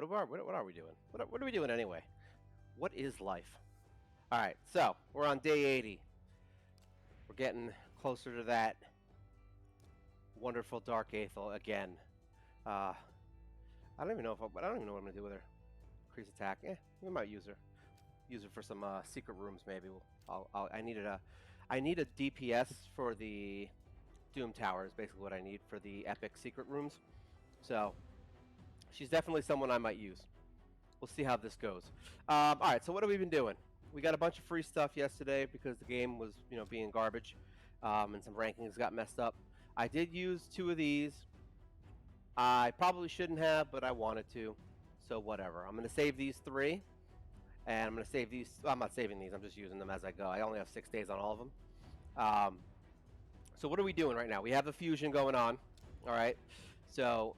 What are we doing? What are we doing anyway? What is life? All right, so we're on day 80. We're getting closer to that wonderful Dark Aethel again. I don't even know if I don't even know what I'm gonna do with her. Increase attack. We might use her. Use her for some secret rooms maybe. I need a DPS for the Doom Tower is basically what I need for the epic secret rooms. So she's definitely someone I might use. We'll see how this goes. All right, so what have we been doing? We got a bunch of free stuff yesterday because the game was, being garbage, and some rankings got messed up. I did use 2 of these. I probably shouldn't have, but I wanted to, so whatever. I'm gonna save these 3, and I'm gonna save these. Well, I'm not saving these. I'm just using them as I go. I only have 6 days on all of them. So what are we doing right now? We have the fusion going on. All right. So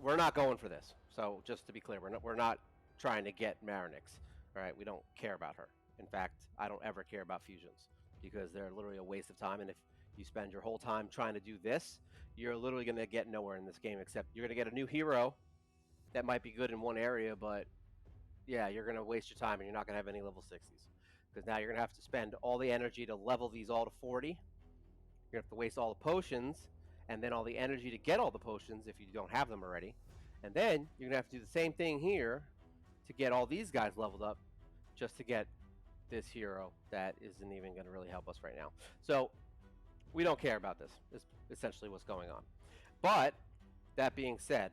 we're not going for this. So just to be clear, we're not trying to get Marinix. All right, we don't care about her. In fact, I don't ever care about fusions because they're literally a waste of time. And if you spend your whole time trying to do this, you're literally going to get nowhere in this game except you're going to get a new hero that might be good in one area, but yeah, you're going to waste your time and you're not going to have any level 60s because now you're going to have to spend all the energy to level these all to 40. You're going to have to waste all the potions and then all the energy to get all the potions if you don't have them already. And then you're going to have to do the same thing here to get all these guys leveled up just to get this hero that isn't even going to really help us right now. So we don't care about this, is essentially what's going on. But that being said,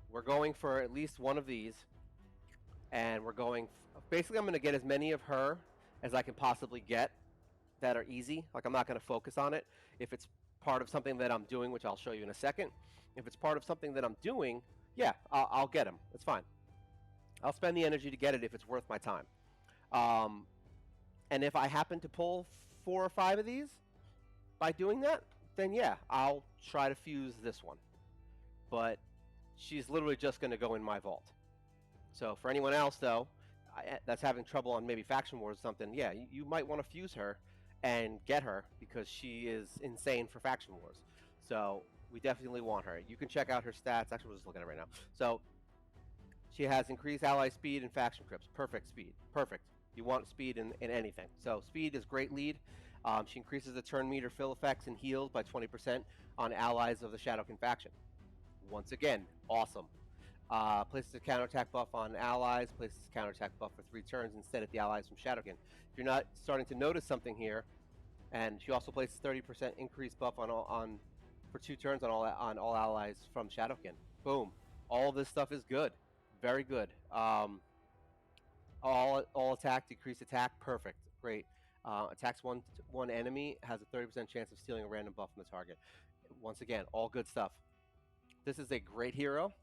we're going for at least one of these, and we're going, basically I'm going to get as many of her as I can possibly get that are easy. Like I'm not going to focus on it. If it's part of something that I'm doing, which I'll show you in a second, if it's part of something that I'm doing, yeah, I'll get them. It's fine. I'll spend the energy to get it if it's worth my time. And if I happen to pull 4 or 5 of these by doing that, then yeah, I'll try to fuse this one. But she's literally just going to go in my vault. So for anyone else, though, that's having trouble on maybe Faction Wars or something, yeah, you might want to fuse her and get her because she is insane for Faction Wars. So we definitely want her. You can check out her stats. Actually, we'll just look at it right now. So she has increased ally speed and faction crypts. Perfect speed. Perfect. You want speed in anything. So speed is great lead. She increases the turn meter fill effects and heals by 20% on allies of the Shadowkin faction. Once again, awesome. Places a counterattack buff on allies. Places a counterattack buff for 3 turns instead of the allies from Shadowkin. If you're not starting to notice something here, and she also places 30% increased buff on for 2 turns on all allies from Shadowkin. Boom. All this stuff is good. Very good. All attack, decrease attack, perfect, great. Attacks one enemy, has a 30% chance of stealing a random buff from the target. Once again, all good stuff. This is a great hero,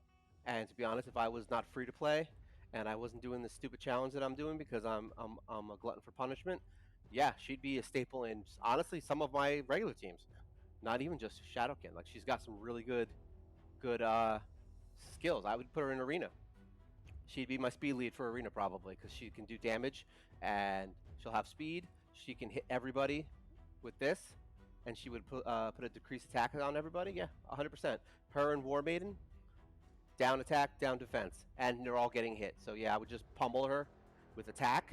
and to be honest, if I was not free to play and I wasn't doing this stupid challenge that I'm doing because I'm a glutton for punishment, yeah, she'd be a staple in honestly some of my regular teams. Not even just Shadowkin. Like she's got some really good skills. I would put her in arena. She'd be my speed lead for arena probably because she can do damage and she'll have speed. She can hit everybody with this, and she would put a decreased attack on everybody. Yeah, 100%. Her and War Maiden, down attack, down defense, and they're all getting hit. So yeah, I would just pummel her with attack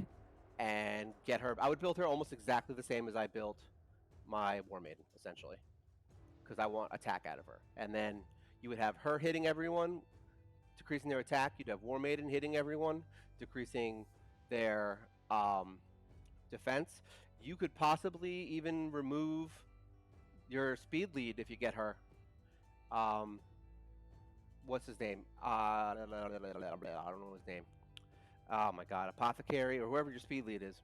and get her. I would build her almost exactly the same as I built my War Maiden, essentially, because I want attack out of her. And then you would have her hitting everyone, decreasing their attack. You'd have War Maiden hitting everyone, decreasing their defense. You could possibly even remove your speed lead if you get her. What's his name? I don't know his name. Oh my god, Apothecary or whoever your speed lead is.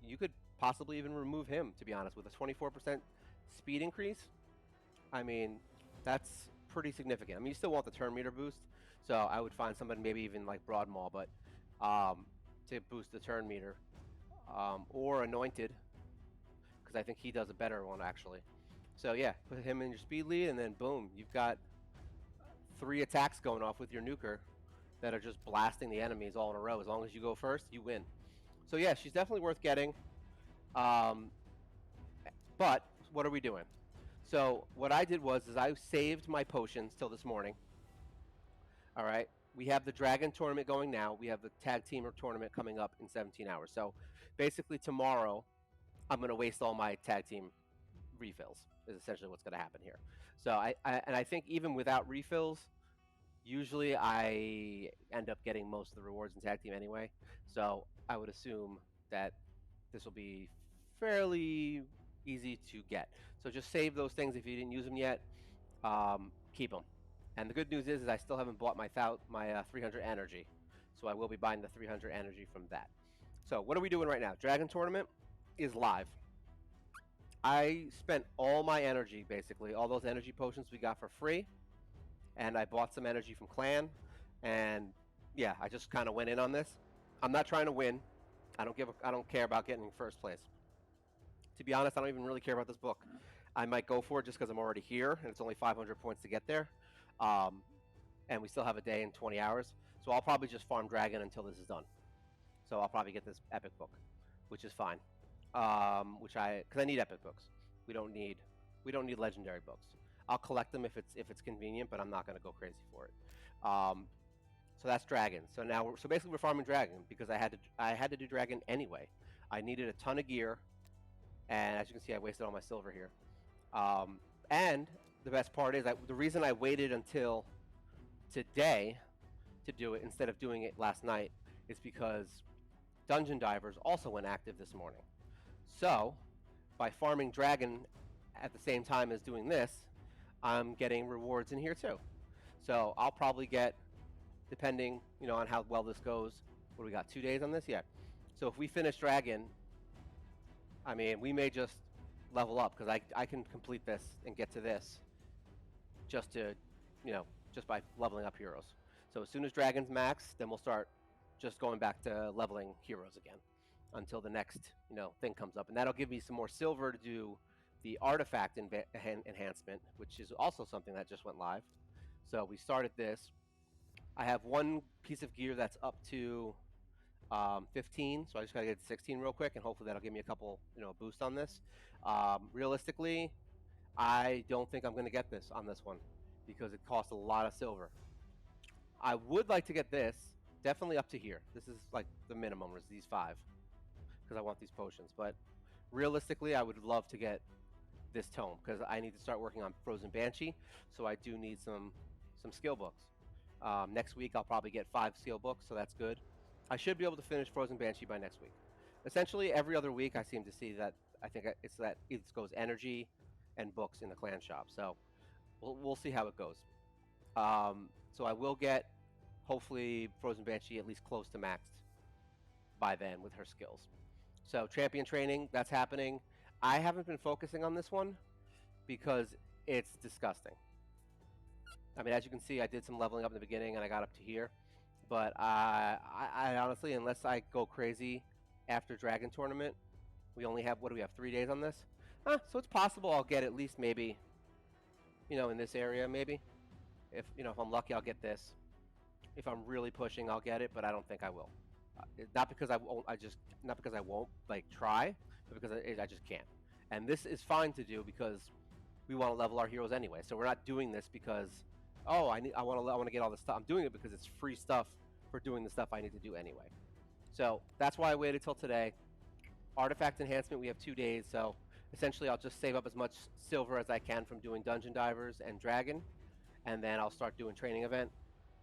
You could possibly even remove him, to be honest, with a 24% speed increase. I mean, that's pretty significant. I mean, you still want the turn meter boost, so I would find somebody maybe even like Broad Maul, but to boost the turn meter, or Anointed, because I think he does a better one actually. So yeah, put him in your speed lead, and then boom, you've got 3 attacks going off with your nuker that are just blasting the enemies all in a row. As long as you go first, you win. So yeah, she's definitely worth getting. But what are we doing? So what I did was I saved my potions till this morning, All right. We have the Dragon tournament going now. We have the tag team tournament coming up in 17 hours. So basically, tomorrow, I'm going to waste all my tag team refills, is essentially what's going to happen here. So I think even without refills, usually I end up getting most of the rewards in tag team anyway. So I would assume that this will be fairly easy to get. So just save those things if you didn't use them yet. Keep them. And the good news is I still haven't bought my 300 energy, so I will be buying the 300 energy from that. So what are we doing right now? Dragon tournament is live. I spent all my energy, basically, all those energy potions we got for free, and I bought some energy from Clan, and yeah, I just kind of went in on this. I'm not trying to win. I don't care about getting in first place. To be honest, I don't even really care about this book. I might go for it just because I'm already here, and it's only 500 points to get there. Um, and we still have a day and 20 hours. So I'll probably just farm Dragon until this is done. So I'll probably get this epic book, which is fine. Because I need epic books. We don't need we don't need legendary books. I'll collect them if it's convenient, but I'm not going to go crazy for it. Um, so that's Dragon. So basically we're farming Dragon because I had to do Dragon anyway. I needed a ton of gear, and as you can see, I wasted all my silver here. And the best part is the reason I waited until today to do it instead of doing it last night is because Dungeon Divers also went active this morning. So, by farming Dragon at the same time as doing this, I'm getting rewards in here too. So I'll probably get, depending, on how well this goes. What do we got? 2 days on this? Yeah. So if we finish Dragon, I mean, we may just level up because I can complete this and get to this just to, just by leveling up heroes. So as soon as Dragon's max, then we'll start just going back to leveling heroes again until the next, thing comes up. And that'll give me some more silver to do the artifact enhancement, which is also something that just went live. So we started this. I have one piece of gear that's up to 15, so I just gotta get to 16 real quick, and hopefully that'll give me a couple, boost on this. Realistically, I don't think I'm gonna get this on this one because it costs a lot of silver. I would like to get this, definitely up to here. This is like the minimum is these 5 because I want these potions. But realistically, I would love to get this tome because I need to start working on Frozen Banshee, so I do need some skill books. Next week I'll probably get 5 skill books, so that's good. I should be able to finish Frozen Banshee by next week. Essentially, every other week I seem to see that I think it's that it goes energy and books in the clan shop. So we'll see how it goes. So I will get hopefully Frozen Banshee at least close to maxed by then with her skills. So champion training, that's happening. I haven't been focusing on this one because it's disgusting. I mean, as you can see, I did some leveling up in the beginning and I got up to here. But I honestly, unless I go crazy after Dragon Tournament, we only have, what do we have, 3 days on this? So it's possible I'll get at least maybe, in this area maybe. If I'm lucky, I'll get this. If I'm really pushing, I'll get it, but I don't think I will. Not because I won't, not because I won't like try, but because I just can't. And this is fine to do because we want to level our heroes anyway. So we're not doing this because, oh, I want to get all this stuff. I'm doing it because it's free stuff for doing the stuff I need to do anyway. So that's why I waited till today. Artifact enhancement, we have 2 days, so essentially I'll just save up as much silver as I can from doing Dungeon Divers and Dragon, and then I'll start doing Training Event,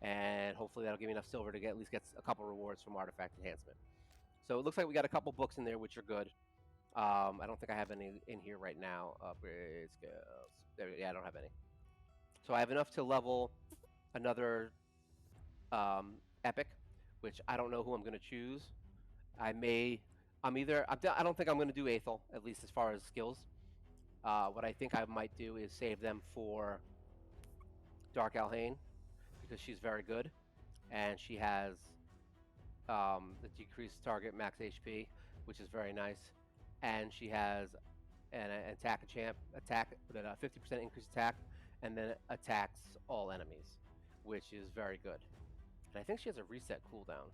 and hopefully that'll give me enough silver to at least get a couple rewards from Artifact enhancement. So it looks like we got a couple books in there, which are good. I don't think I have any in here right now. Upgrade skills. Yeah, I don't have any. So I have enough to level another epic, which I don't know who I'm going to choose. I don't think I'm going to do Aethel, at least as far as skills. What I think I might do is save them for Dark Alhaine, because she's very good, and she has the decreased target max HP, which is very nice, and she has an attack with a 50% increased attack, and then attacks all enemies, which is very good. And I think she has a reset cooldown.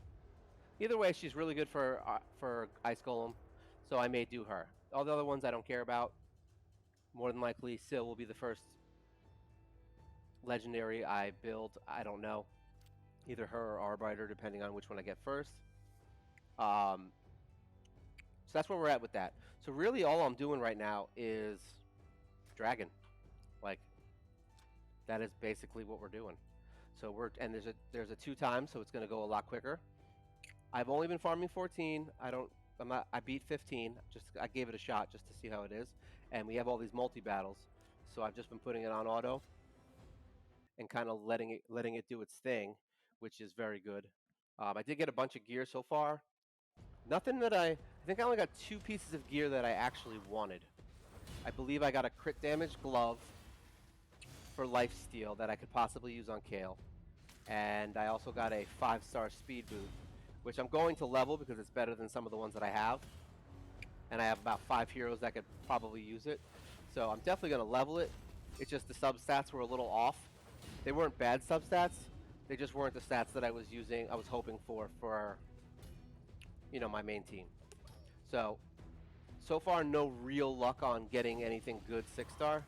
Either way, she's really good for Ice Golem, so I may do her. All the other ones I don't care about. More than likely, Syl will be the first legendary I build. I don't know. either her or Arbiter, depending on which one I get first. Um, so that's where we're at with that. So really, all I'm doing right now is dragon. Like that is basically what we're doing. So and there's a 2 times, so it's going to go a lot quicker. I've only been farming 14. I beat 15. I gave it a shot just to see how it is. And we have all these multi battles, so I've just been putting it on auto and kind of letting it do its thing, which is very good. I did get a bunch of gear so far. Nothing that I think I only got 2 pieces of gear that I actually wanted. I believe I got a crit damage glove for lifesteal that I could possibly use on Kale, and I also got a 5-star speed boot, which I'm going to level because it's better than some of the ones that I have. And I have about 5 heroes that could probably use it. So I'm definitely going to level it. It's just the substats were a little off. They weren't bad substats. They just weren't the stats that I was hoping for my main team. So far, no real luck on getting anything good 6-star.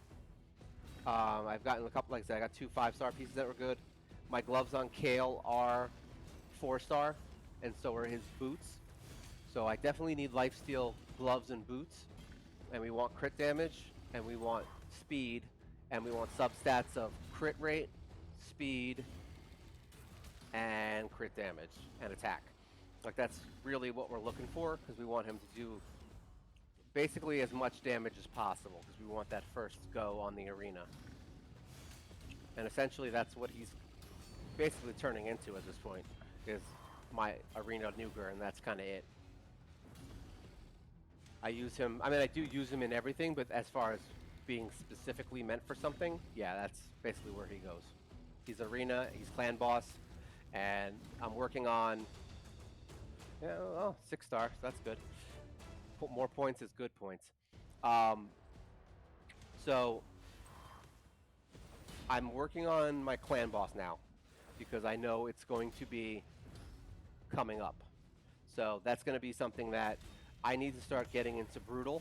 I've gotten a couple, like I said, I got 2 5-star pieces that were good. My gloves on Kale are 4-star, and so are his boots. So I definitely need lifesteal gloves and boots. And we want crit damage, and we want speed, and we want substats of crit rate, speed, and crit damage, and attack. Like that's really what we're looking for, because we want him to do basically as much damage as possible, because we want that first go on the arena. And essentially that's what he's basically turning into at this point, is my arena nuker, and that's kind of it. I do use him in everything, but as far as being specifically meant for something, yeah, that's basically where he goes. He's arena, he's clan boss, and I'm working on 6-star, so that's good. More points is good points. So I'm working on my clan boss now because I know it's going to be coming up. So that's going to be something that I need to start getting into Brutal.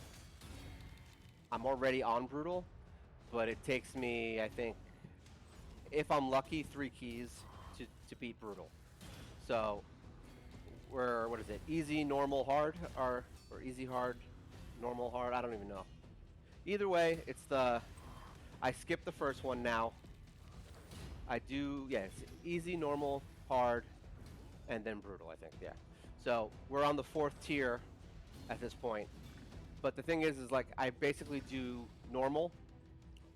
I'm already on Brutal, but it takes me, I think, if I'm lucky, 3 keys to beat Brutal. So what is it? Easy, normal, hard, or easy, hard, normal, hard? I don't even know. Either way, I skipped the first one now. It's easy, normal, hard, and then brutal, I think, yeah. So we're on the 4th tier at this point. But the thing is like, I basically do normal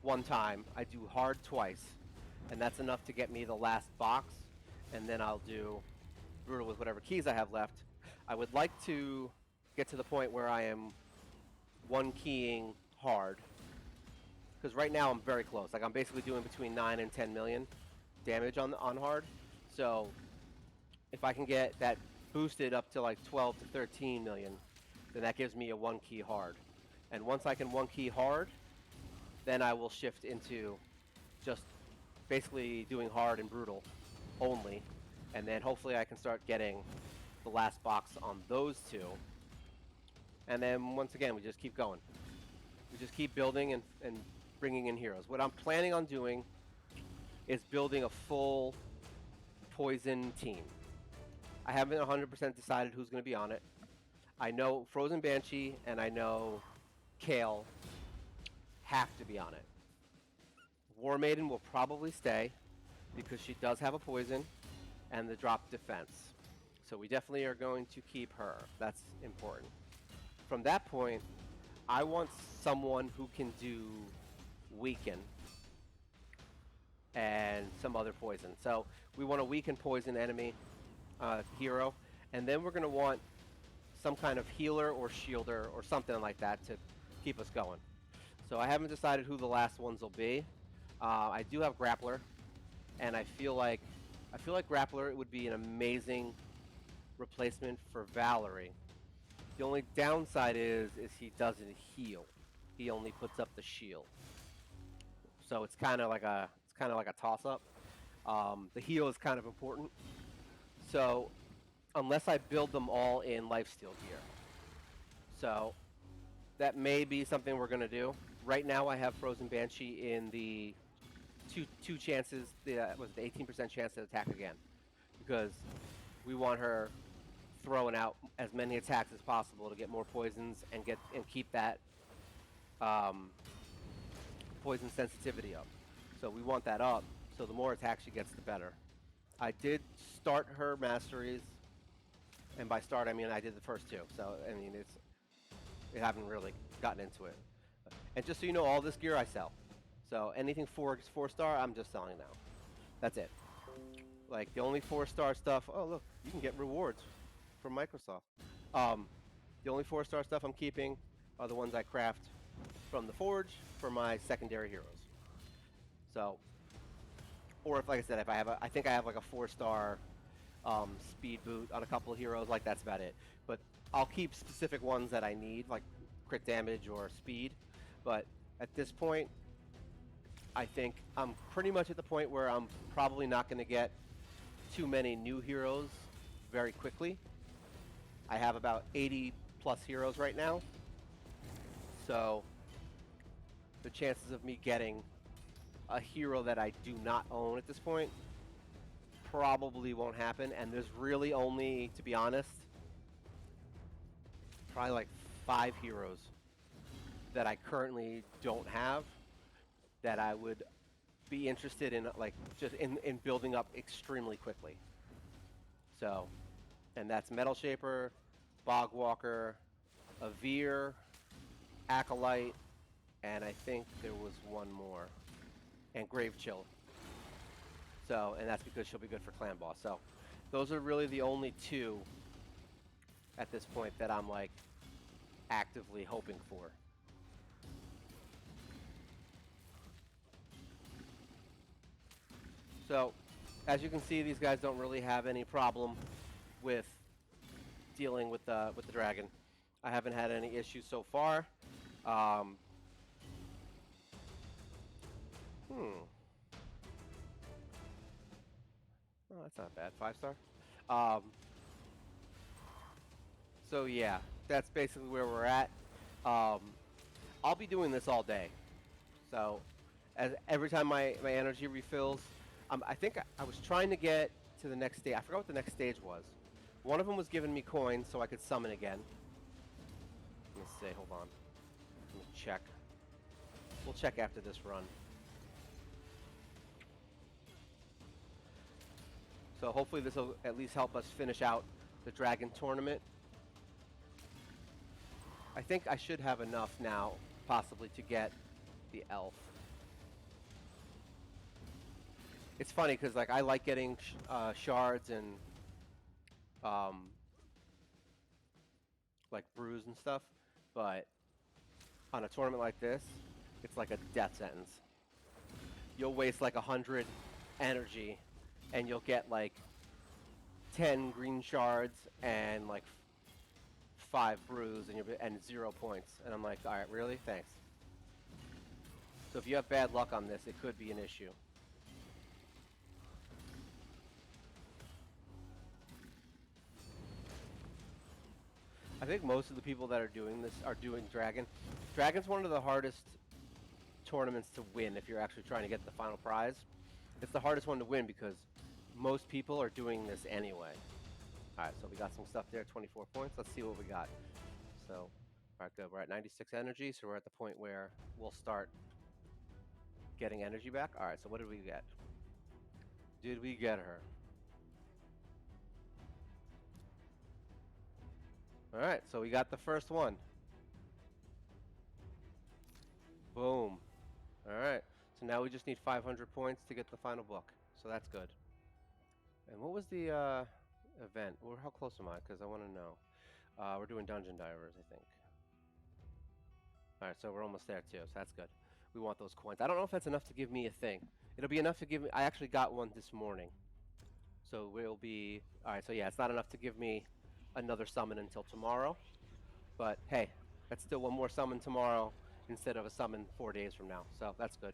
1 time, I do hard twice, and that's enough to get me the last box, and then I'll do brutal with whatever keys I have left. I would like to get to the point where I am 1 keying hard, because right now I'm very close. Like I'm basically doing between 9 and 10 million damage on hard. So if I can get that boosted up to like 12 to 13 million, then that gives me a 1 key hard. And once I can 1 key hard, then I will shift into just basically doing hard and brutal only. And then hopefully I can start getting the last box on those 2. And then once again, we just keep going. We just keep building and bringing in heroes. What I'm planning on doing is building a full poison team. I haven't 100% decided who's going to be on it. I know Frozen Banshee and I know Kale have to be on it. War Maiden will probably stay because she does have a poison and the drop defense. So we definitely are going to keep her. That's important. From that point, I want someone who can do weaken and some other poison. So we want a weaken poison enemy hero, and then we're going to want some kind of healer or shielder or something like that to keep us going. So I haven't decided who the last ones will be. I do have Grappler, and I feel like Grappler would be an amazing replacement for Valerie. The only downside is he doesn't heal. He only puts up the shield. So it's kind of like a toss-up. The heal is kind of important. So unless I build them all in lifesteal gear. So that may be something we're going to do. Right now I have Frozen Banshee in the two chances, was the 18% chance to attack again. because we want her throwing out as many attacks as possible to get more poisons and keep that um, poison sensitivity up. So we want that up. So the more attacks she gets, the better. I did start her masteries, and by start I mean I did the first two. So I mean I haven't really gotten into it. And just so you know, all this gear I sell. So anything four star, I'm just selling now. That's it. Like the only 4-star stuff. Oh look, you can get rewards from Microsoft. Um, the only 4-star stuff I'm keeping are the ones I craft from the forge for my secondary heroes. So, or if, like I said, if I have I think I have like a 4-star speed boot on a couple of heroes. Like that's about it. But I'll keep specific ones that I need, like crit damage or speed. But at this point, I think I'm pretty much at the point where I'm probably not going to get too many new heroes very quickly. I have about 80 plus heroes right now. So the chances of me getting a hero that I do not own at this point probably won't happen. And there's really only, to be honest, probably like 5 heroes that I currently don't have that I would be interested in, like just in building up extremely quickly. So, and that's Metal Shaper, Bogwalker, Avir, Acolyte, and I think there was one more, and Grave Chill. So, and that's because she'll be good for Clan Boss. So, those are really the only 2 at this point that I'm like actively hoping for. So, as you can see, these guys don't really have any problem with dealing with the dragon. I haven't had any issues so far. Um, hmm. Oh, that's not bad. 5-star. Um, so yeah, that's basically where we're at. Um, I'll be doing this all day. So, as every time my energy refills, I think I was trying to get to the next stage. I forgot what the next stage was. One of them was giving me coins so I could summon again. Let me see. Hold on. Let me check. We'll check after this run. So hopefully this will at least help us finish out the Dragon Tournament. I think I should have enough now, possibly, to get the Elf. It's funny because like I like getting shards and like brews and stuff, but on a tournament like this, it's like a death sentence. You'll waste like 100 energy, and you'll get like 10 green shards and like 5 brews, and 0 points. And I'm like, all right, really? Thanks. So if you have bad luck on this, it could be an issue. I think most of the people that are doing this are doing Dragon. Dragon's one of the hardest tournaments to win if you're actually trying to get the final prize. It's the hardest one to win because most people are doing this anyway. Alright, so we got some stuff there, 24 points. Let's see what we got. So, alright, good. We're at 96 energy, so we're at the point where we'll start getting energy back. Alright, so what did we get? Did we get her? Alright, so we got the first one. Boom. Alright, so now we just need 500 points to get the final book. So that's good. And what was the event? Or how close am I? Because I want to know. We're doing Dungeon Divers, I think. Alright, so we're almost there too, so that's good. We want those coins. I don't know if that's enough to give me a thing. It'll be enough to give me... I actually got one this morning. So we'll be... Alright, so yeah, it's not enough to give me another summon until tomorrow. But hey, that's still one more summon tomorrow instead of a summon 4 days from now. So that's good.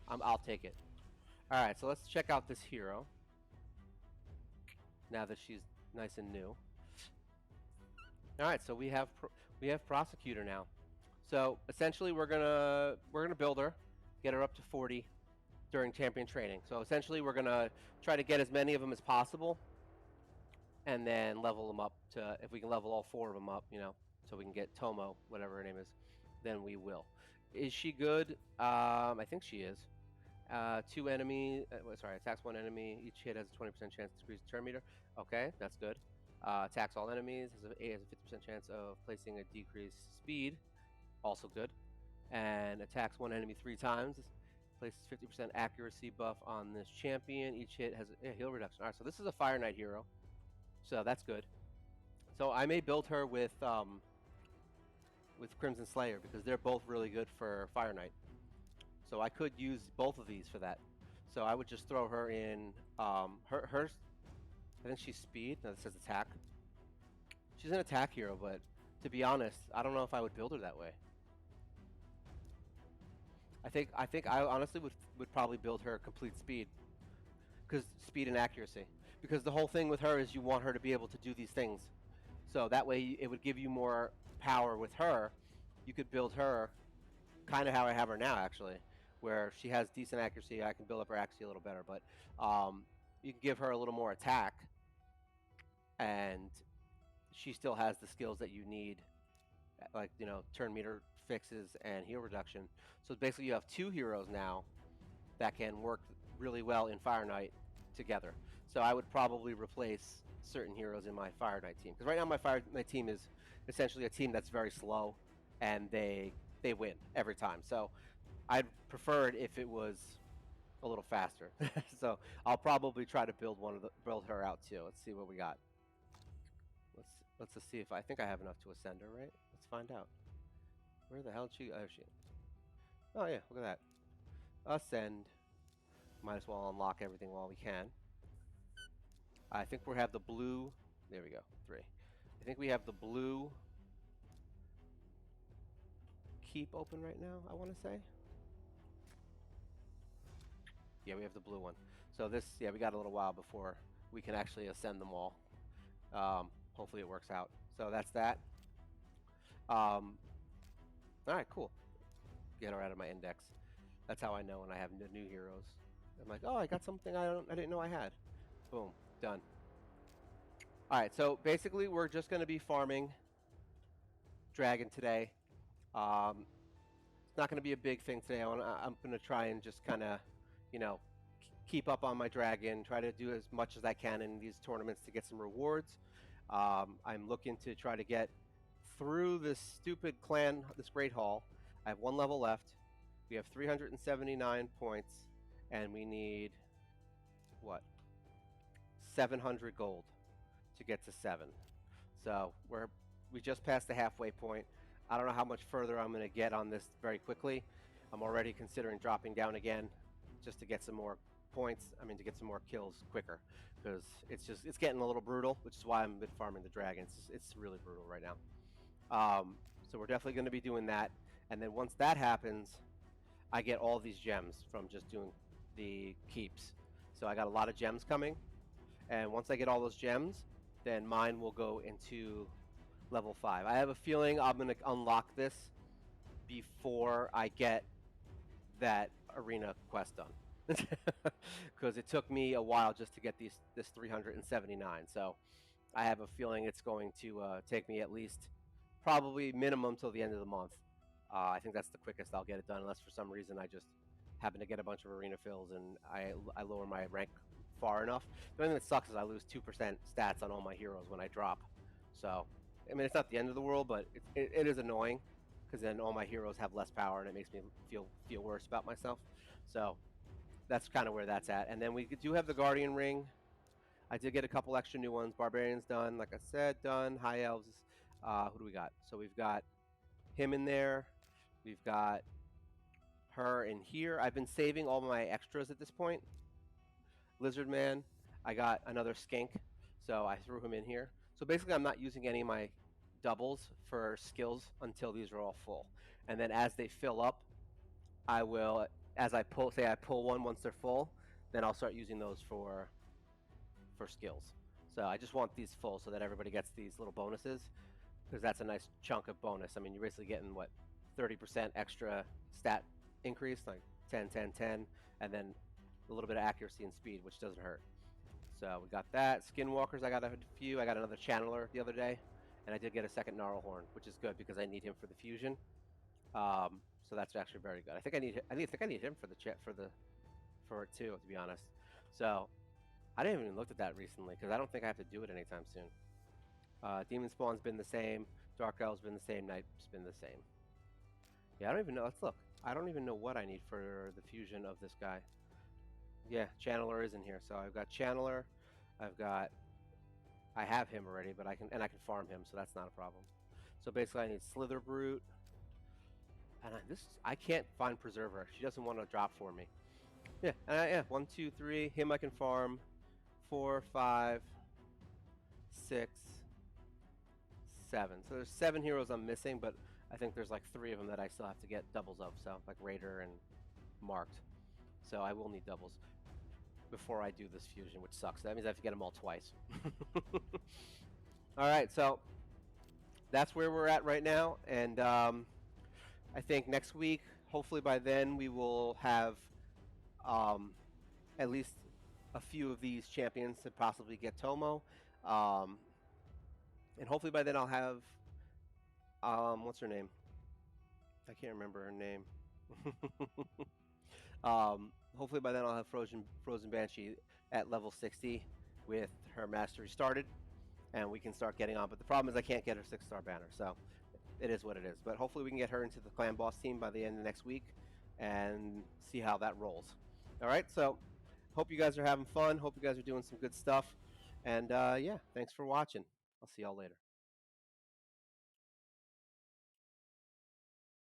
I'll take it. Alright, so let's check out this hero. Now that she's nice and new. Alright, so we have Prosecutor now. So essentially we're gonna build her, get her up to 40, during champion training. So essentially, we're gonna try to get as many of them as possible, and then level them up to, if we can level all 4 of them up, so we can get Tomo, whatever her name is, then we will. Is she good? I think she is. Two enemy, sorry, attacks one enemy. Each hit has a 20% chance to decrease turn meter. Okay, that's good. Attacks all enemies, has a 50% chance of placing a decreased speed. Also good. And attacks one enemy 3 times. Places 50% accuracy buff on this champion. Each hit has a heal reduction. All right, so this is a Fire Knight hero, so that's good. So I may build her with Crimson Slayer because they're both really good for Fire Knight. So I could use both of these for that. So I would just throw her in. Her, I think she's speed. No, this says attack. She's an attack hero, but to be honest, I don't know if I would build her that way. I think I honestly would probably build her complete speed, because speed and accuracy. Because the whole thing with her is you want her to be able to do these things. So that way it would give you more power with her. You could build her kind of how I have her now, actually, where she has decent accuracy. I can build up her accuracy a little better, but you can give her a little more attack, and she still has the skills that you need, like, turn meter fixes and heal reduction. So basically you have 2 heroes now that can work really well in Fire Knight together. So I would probably replace certain heroes in my Fire Knight team, because right now my Fire Knight team is essentially a team that's very slow, and they win every time. So I'd prefer it if it was a little faster. So I'll probably try to build her out too. Let's see what we got. Let's just see if I think I have enough to ascend her, right? Let's find out. Where the hell did she? Oh, she. Oh yeah, look at that. Ascend. Might as well unlock everything while we can. I think we have the blue. There we go. 3. I think we have the blue keep open right now, I want to say. Yeah, we have the blue one. So this, yeah, we got a little while before we can actually ascend them all. Hopefully it works out. So that's that. All right, cool. Get her out of my index. That's how I know when I have new heroes. I'm like, oh, I got something I didn't know I had. Boom, done. All right, so basically we're just going to be farming dragon today. It's not going to be a big thing today. I'm going to try and just kind of, keep up on my dragon, try to do as much as I can in these tournaments to get some rewards. I'm looking to try to get through this stupid clan, this Great Hall. I have 1 level left. We have 379 points, and we need, what, 700 gold to get to 7. So we just passed the halfway point. I don't know how much further I'm going to get on this very quickly. I'm already considering dropping down again just to get some more points. I mean, to get some more kills quicker, because it's getting a little brutal, which is why I've been farming the dragons. It's really brutal right now. So we're definitely going to be doing that. And then once that happens, I get all these gems from just doing the keeps. So I got a lot of gems coming. And once I get all those gems, then mine will go into level 5. I have a feeling I'm going to unlock this before I get that arena quest done. Because it took me a while just to get this 379. So I have a feeling it's going to take me at least probably minimum till the end of the month. I think that's the quickest I'll get it done, unless for some reason I just happen to get a bunch of arena fills and I lower my rank far enough. The only thing that sucks is I lose 2% stats on all my heroes when I drop. So, I mean, it's not the end of the world, but it is annoying, because then all my heroes have less power and it makes me feel worse about myself. So that's kind of where that's at. And then we do have the Guardian Ring. I did get a couple extra new ones. Barbarians done, like I said, done. High Elves. Who do we got? So we've got him in there. We've got her in here. I've been saving all my extras at this point. Lizard Man. I got another skink, so I threw him in here. So basically I'm not using any of my doubles for skills until these are all full. And then as they fill up, I will, as I pull, say I pull one once they're full, then I'll start using those for skills. So I just want these full so that everybody gets these little bonuses, because that's a nice chunk of bonus. I mean, you're basically getting, what, 30% extra stat increase, like 10, 10, 10, and then a little bit of accuracy and speed, which doesn't hurt. So we got that. Skinwalkers, I got a few. I got another Channeler the other day, and I did get a second Gnarlhorn, which is good because I need him for the fusion. So that's actually very good. I think I need him for for it too, to be honest. So I didn't even look at that recently because I don't think I have to do it anytime soon. Demon Spawn's been the same. Dark Elf's been the same. Knight's been the same. Yeah, I don't even know. Let's look. I don't even know what I need for the fusion of this guy. Yeah, Channeler is in here. So I've got Channeler. I've got. I have him already, but I can farm him, so that's not a problem. So basically, I need Slither Brute, and I can't find Preserver. She doesn't want to drop for me. Yeah, yeah. 1, 2, 3. Him I can farm. 4, 5, 6, 7. So there's 7 heroes I'm missing, but I think there's like 3 of them that I still have to get doubles of. So like Raider and Marked. So I will need doubles before I do this fusion, which sucks. That means I have to get them all twice. All right, so that's where we're at right now, and I think next week, hopefully by then, we will have at least a few of these champions to possibly get Tomo, um, and hopefully by then I'll have what's her name? I can't remember her name. Hopefully by then I'll have Frozen Banshee at level 60 with her mastery started, and we can start getting on. But the problem is I can't get her 6-star banner, so it is what it is. But hopefully we can get her into the clan boss team by the end of next week and see how that rolls. All right, so hope you guys are having fun. Hope you guys are doing some good stuff. And yeah, thanks for watching. I'll see y'all later.